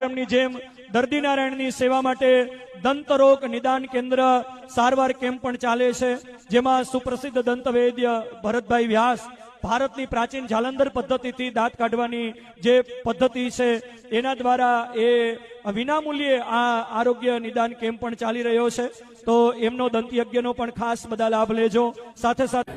કાર્યક્રમની જેમ દર્દી નારાયણની સેવા માટે દંતરોગ નિદાન કેન્દ્ર સારવાર કેમ્પ પણ ચાલે છે, જેમાં સુપ્રસિદ્ધ દંતવૈદ્ય ભરતભાઈ વ્યાસ ભારતની પ્રાચીન જાલંધર પદ્ધતિથી દાંત કાઢવાની જે પદ્ધતિ છે એના દ્વારા એ વિનામૂલ્યે આ આરોગ્ય નિદાન કેમ્પ પણ ચાલી રહ્યો છે. તો એમનો દંતયજ્ઞનો પણ ખાસ બધા લાભ લેજો. સાથે સાથે